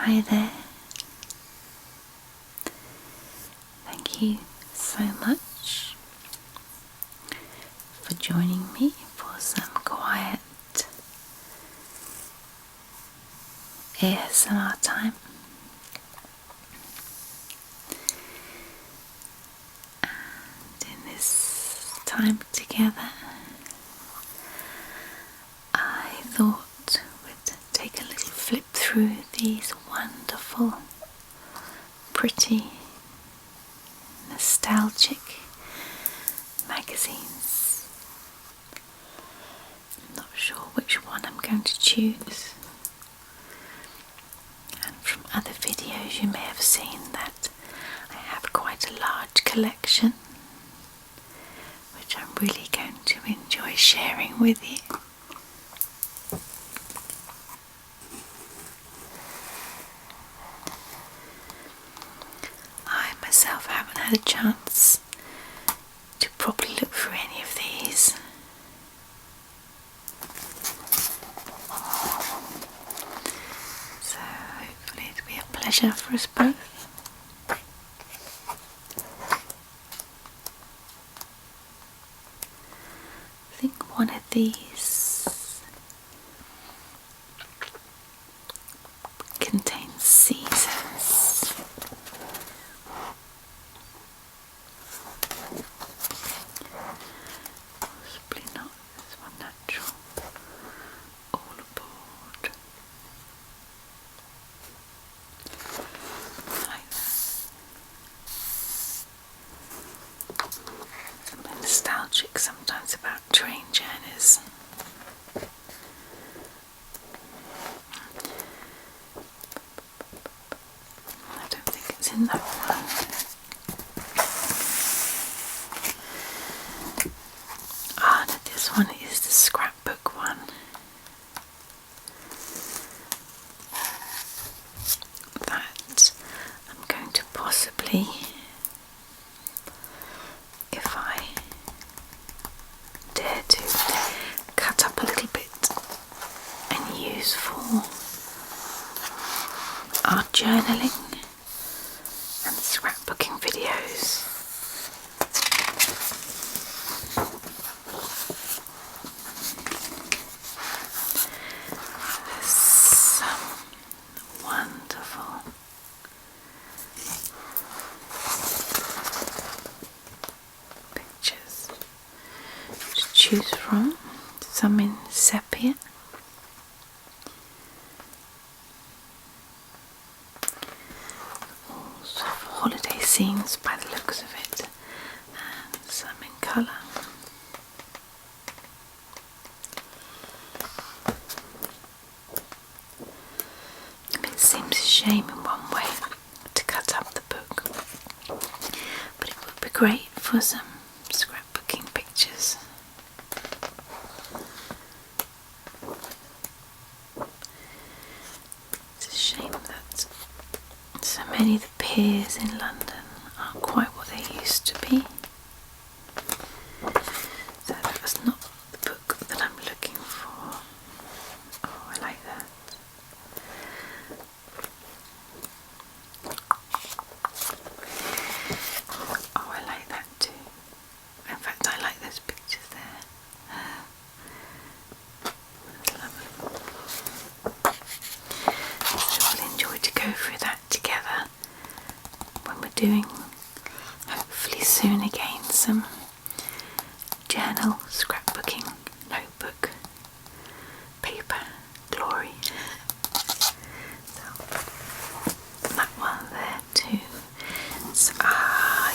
Hi there. Thank you so much for joining me for some quiet ASMR time. And in this time together, I thought we'd take a little flip through these wonderful, pretty, nostalgic magazines. I'm not sure which one I'm going to choose. And from other videos you may have seen that I have quite a large collection, which I'm really going to enjoy sharing with you. I myself haven't had a chance to properly look through any of these. So hopefully it'll be a pleasure for us both. I think one of these contains seasons. Possibly not this one natural. All aboard. Like that. Something nostalgic sometimes about train journeys. I don't think it's in that one. Ah, no, this one is the scrapbook one. That I'm going to possibly, if I dare to, cut up a little bit and use for our journaling and scrapbooking videos. There's some wonderful pictures to choose from, some in sepia. All sort of holiday scenes by the looks of it, and some in colour. It seems a shame in one way to cut up the book, but it would be great for some scrapbooking pictures. It's a shame that so many of the piers in London aren't quite what they used to be. So that was not the book that I'm looking for. Oh, I like that. Oh, I like that too. In fact, I like those pictures there. That's lovely. So we'll enjoy to go through that together when we're doing, hopefully soon again, some journal, scrapbooking, notebook, paper, glory. So that one there too. So,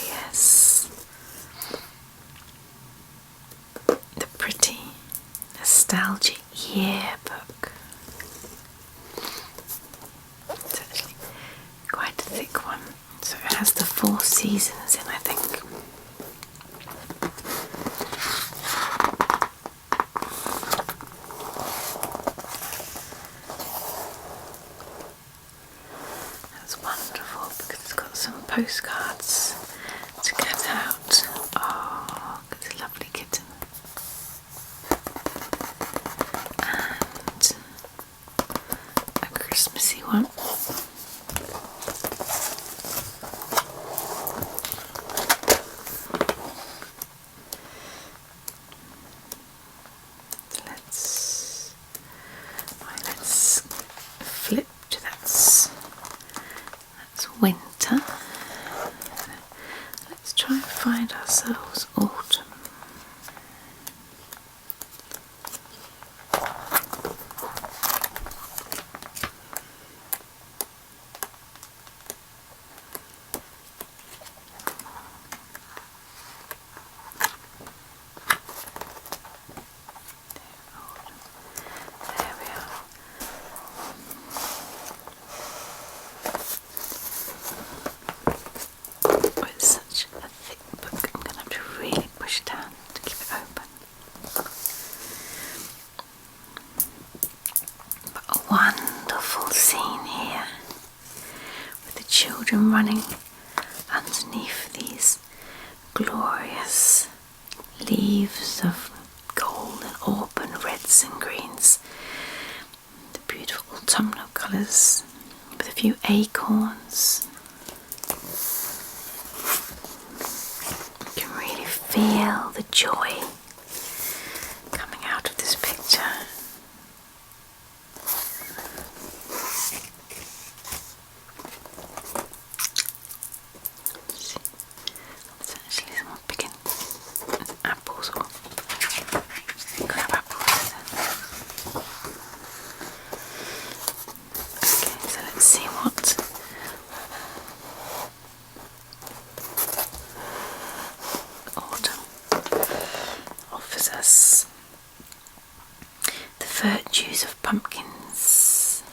yes, the pretty nostalgic yearbook. It's actually quite a thick one, so it has the 4 seasons in, I think. That's wonderful because it's got some postcards to cut out. Oh, it's a lovely kitten. And a Christmassy one. wonderful scene here with the children running underneath these glorious leaves of gold and auburn, reds and greens, the beautiful autumnal colours with a few acorns. You can really feel the joy coming out of this picture. There's actually someone picking apples or crab apples. Okay, so let's see what autumn offers us. The virtues of pumpkins.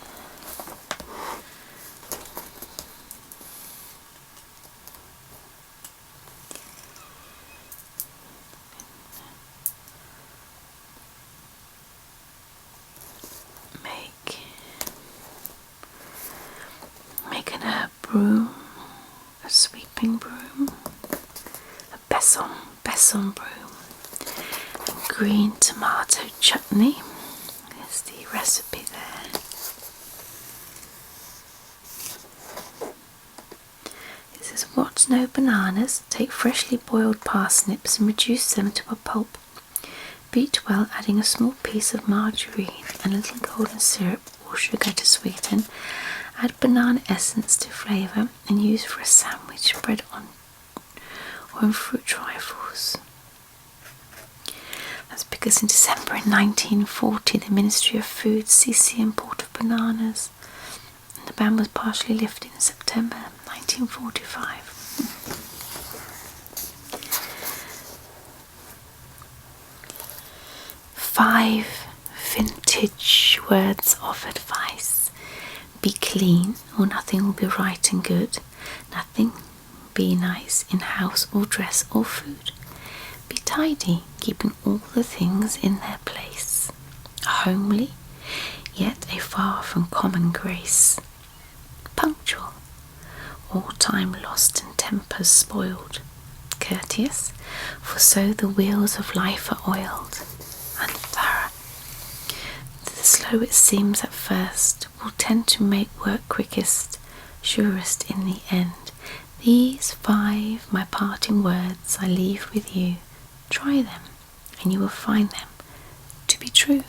Make an herb broom, a sweeping broom, a besom broom, and green tomato chutney. There's the recipe there. It says, what? No bananas? Take freshly boiled parsnips and reduce them to a pulp. Beat well, adding a small piece of margarine and a little golden syrup or sugar to sweeten. Add banana essence to flavour and use for a sandwich, bread on or in fruit trifles. That's because in December in 1940 the Ministry of Food ceased the import of bananas, and the ban was partially lifted in September 1945. 5 vintage words of advice. Be clean, or nothing will be right and good. Nothing be nice in house or dress or food. Be tidy, keeping all the things in their place. Homely, yet a far from common grace. Punctual, all time lost and tempers spoiled. Courteous, for so the wheels of life are oiled. And thorough. The slow it seems at first will tend to make work quickest, surest in the end. These 5 my parting words I leave with you. Try them, and you will find them to be true.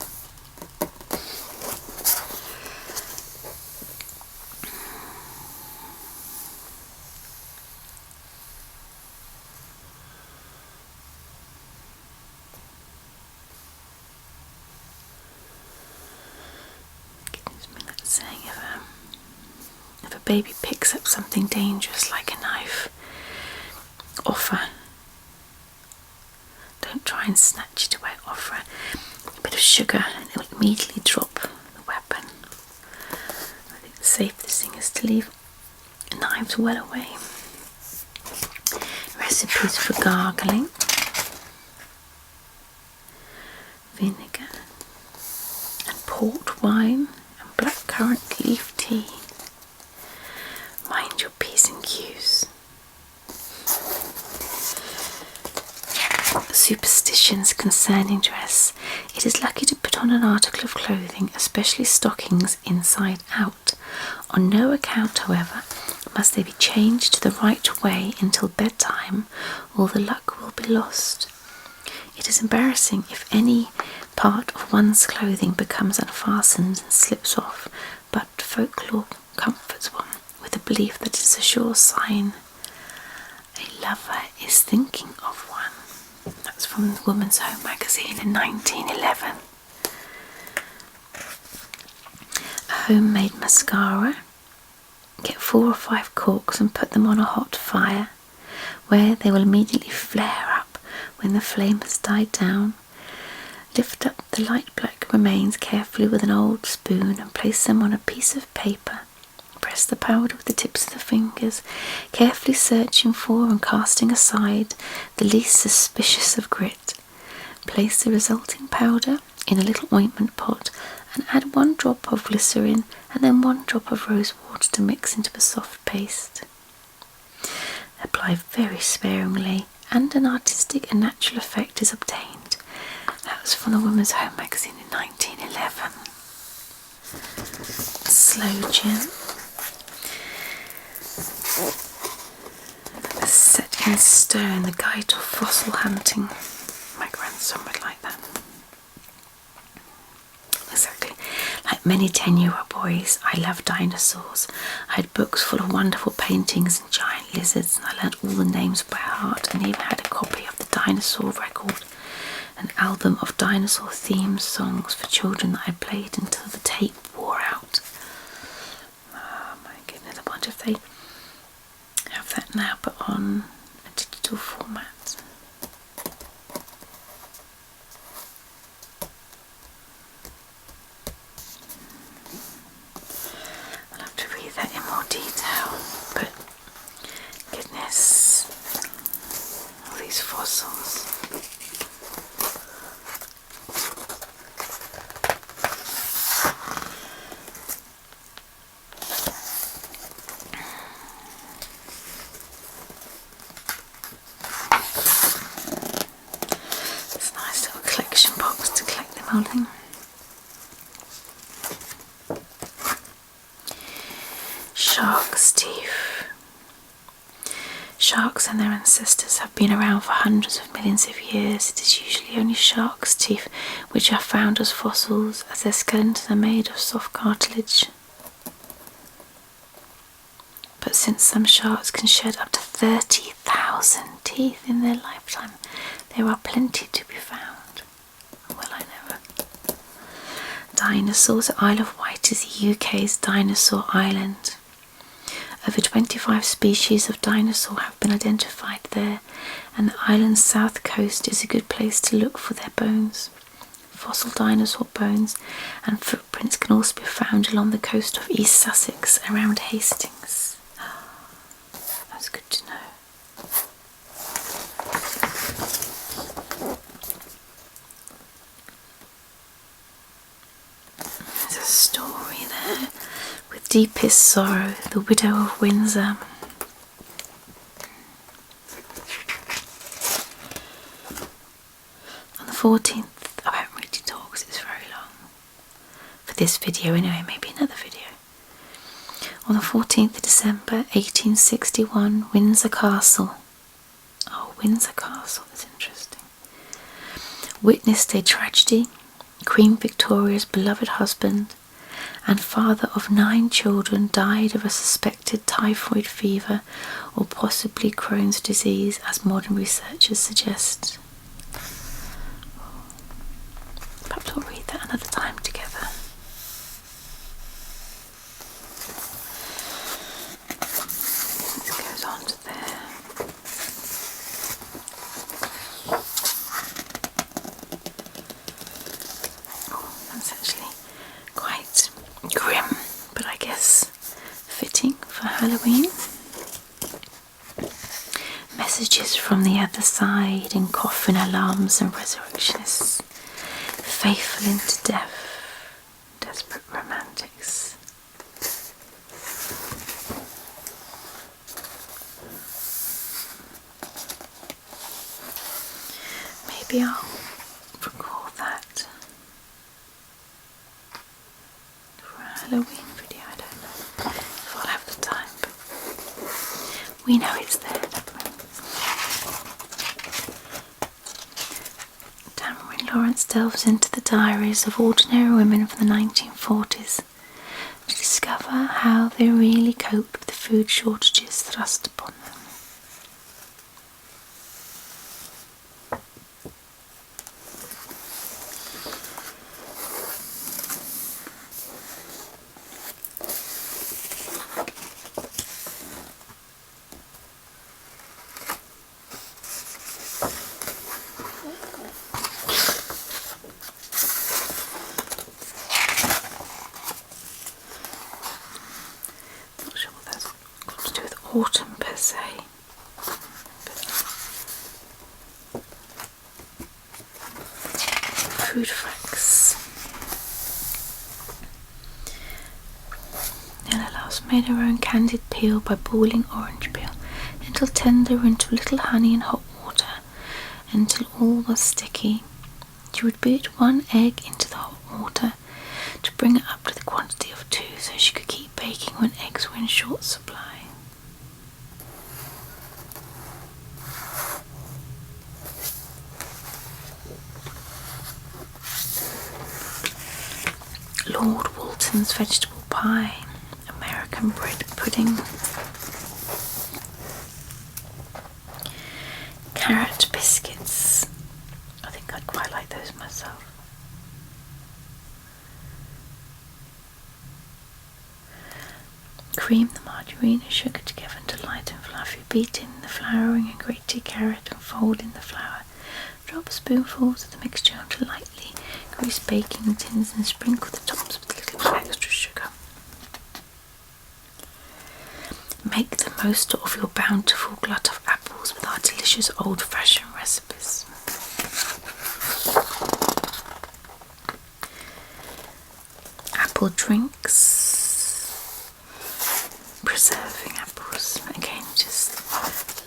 Saying if a baby picks up something dangerous like a knife, offer. Don't try and snatch it away. Offer a bit of sugar and it will immediately drop the weapon. I think the safest thing is to leave knives well away. Recipes for gargling. Vinegar and port wine. Blackcurrant leaf tea. Mind your P's and Q's. Superstitions concerning dress. It is lucky to put on an article of clothing, especially stockings, inside out. On no account, however, must they be changed the right way until bedtime, or the luck will be lost. It is embarrassing if any part of one's clothing becomes unfastened and slips off, but folklore comforts one with the belief that it is a sure sign a lover is thinking of one. That's from the Woman's Home magazine in 1911. A homemade mascara. Get 4 or 5 corks and put them on a hot fire, where they will immediately flare up when the flame has died down. Lift up the light black remains carefully with an old spoon and place them on a piece of paper. Press the powder with the tips of the fingers, carefully searching for and casting aside the least suspicious of grit. Place the resulting powder in a little ointment pot and add 1 drop of glycerin and then 1 drop of rose water to mix into a soft paste. Apply very sparingly and an artistic and natural effect is obtained. That was from the Woman's Home magazine in 1911. Sloe gin. Set in stone, the guide to fossil hunting. My grandson would like that. Exactly. Like many 10-year-old boys, I love dinosaurs. I had books full of wonderful paintings and giant lizards, and I learnt all the names by heart, and even had a copy of the Dinosaur Record, an album of dinosaur themed songs for children that I played until the tape wore out. Oh my goodness, I wonder if they have that now but on a digital format. I'll have to read that in more detail, but goodness, all these fossils. It's a nice little collection box to collect them all in. Shark's teeth. Sharks and their ancestors have been around for hundreds of millions of years. It is usually only shark's teeth which are found as fossils, as their skeletons are made of soft cartilage. But since some sharks can shed up to 30,000 teeth in their lifetime, there are plenty to be found. Well, I never. Dinosaurs. Isle of Wight is the UK's dinosaur island. Over 25 species of dinosaur have been identified there, and the island's south coast is a good place to look for their bones. Fossil dinosaur bones and footprints can also be found along the coast of East Sussex around Hastings. That's good to know. There's a story there. With deepest sorrow, the widow of Windsor. On the 14th, I won't really talk because it's very long. For this video anyway, maybe another video. On the 14th of December 1861, Windsor Castle. Oh, Windsor Castle, that's interesting. Witnessed a tragedy. Queen Victoria's beloved husband and father of 9 children died of a suspected typhoid fever or possibly Crohn's disease, as modern researchers suggest. Perhaps we'll read that another time together. This goes on to there. Oh, that's actually quite grim, but I guess fitting for Halloween. Messages from the other side and coffin alarms and resurrectionists. Faithful into death. Desperate romantics. Maybe I'll record that for a Halloween video, I don't know if I'll have the time, but we know it's there, don't we? Tamarind Lawrence delves into the diaries of ordinary women from the 1940s to discover how they really coped with the food shortages thrust upon them. Autumn per se, but food facts. made her own candied peel by boiling orange peel until tender into a little honey and hot water until all was sticky. She would beat 1 egg into the hot water to bring it up to the quantity of 2 so she could keep baking when eggs were in short supply. Lord Walton's vegetable pie, American bread pudding, carrot biscuits. I think I'd quite like those myself. Cream the margarine and sugar together until light and fluffy. Beat in the flouring and grated carrot and fold in the flour. Drop spoonfuls of the mixture onto lightly greased baking tins and sprinkle the tops with a little extra sugar. Make the most of your bountiful glut of apples with our delicious old-fashioned recipes. Apple drinks, preserving apples, again just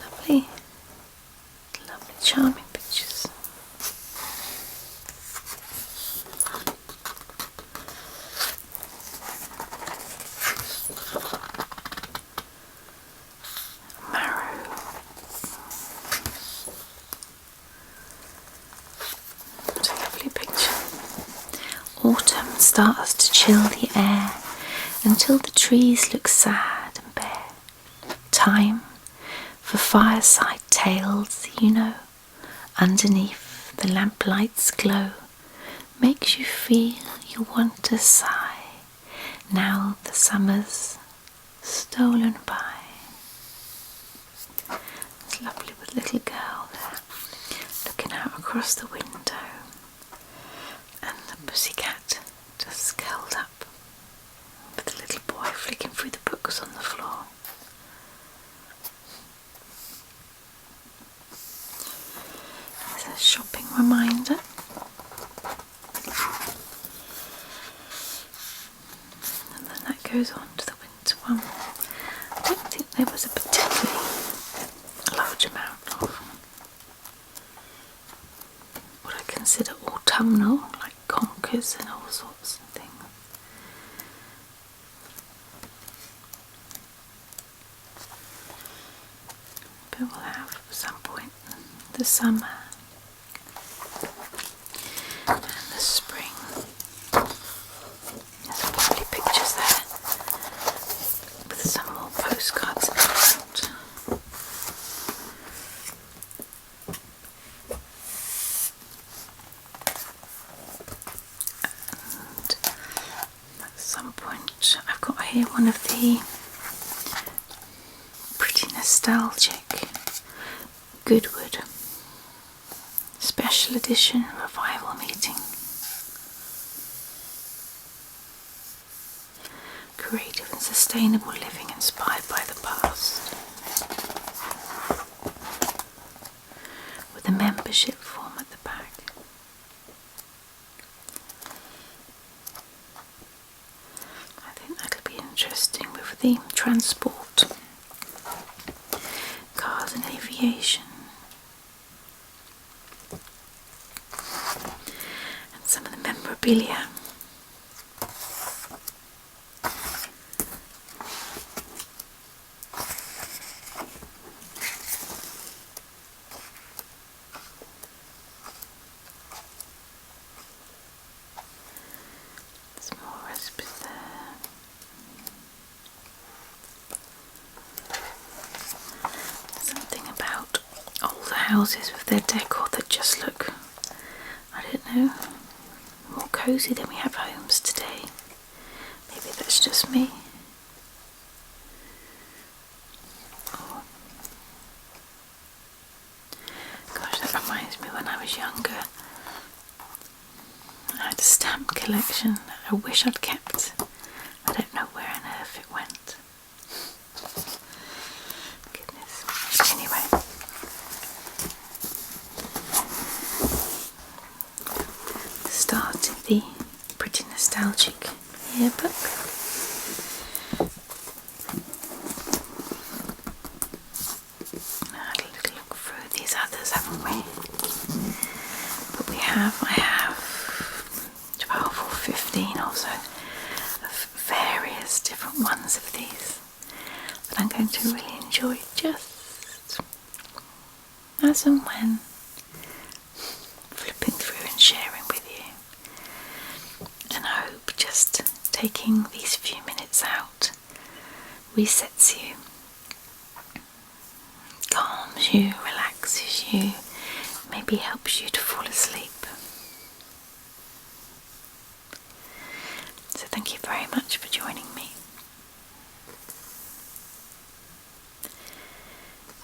lovely, charming pictures. Marrow. What a lovely picture. Autumn starts to chill the air until the trees look sad and bare. Time for fireside tales, underneath the lamplight's glow, makes you feel you want to sigh, now the summer's stolen by. It's lovely with little girl there, looking out across the window, and the pussycat just curled up, with the little boy flicking through the books on the floor. There's a shopping reminder. And then that goes on to the winter one. I don't think there was a particularly large amount of what I consider autumnal, like conkers and all sorts of things. But we'll have at some point the summer and the spring. There's some lovely pictures there with some more postcards in the front. And at some point I've got here one of the pretty nostalgic Goodwood special edition revival meeting. Creative and sustainable living inspired by the past. With a membership form at the back. I think that'll be interesting with the transport, cars and aviation. And some of the memorabilia. Some more recipes there. Something about older houses with their decor that just look, I don't know, more cosy than we have homes today. Maybe that's just me. Oh. Gosh, that reminds me when I was younger. I had a stamp collection that I wish I'd kept. I don't know where on earth it went. Goodness. Anyway. Started the pretty nostalgic yearbook. 15 or so of various different ones of these that I'm going to really enjoy just as and when flipping through and sharing with you. And I hope just taking these few minutes out resets you, calms you, relaxes you, maybe helps you to fall asleep. So thank you very much for joining me.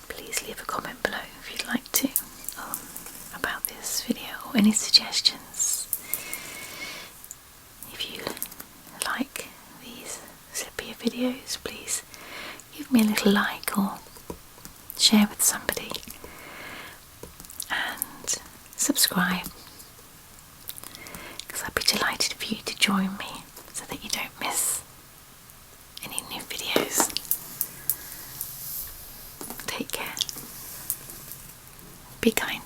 Please leave a comment below if you'd like to about this video or any suggestions. If you like these Sepia videos, please give me a little like or share with somebody and subscribe, because I'd be delighted for you to join me so that you don't miss any new videos. Take care. Be kind.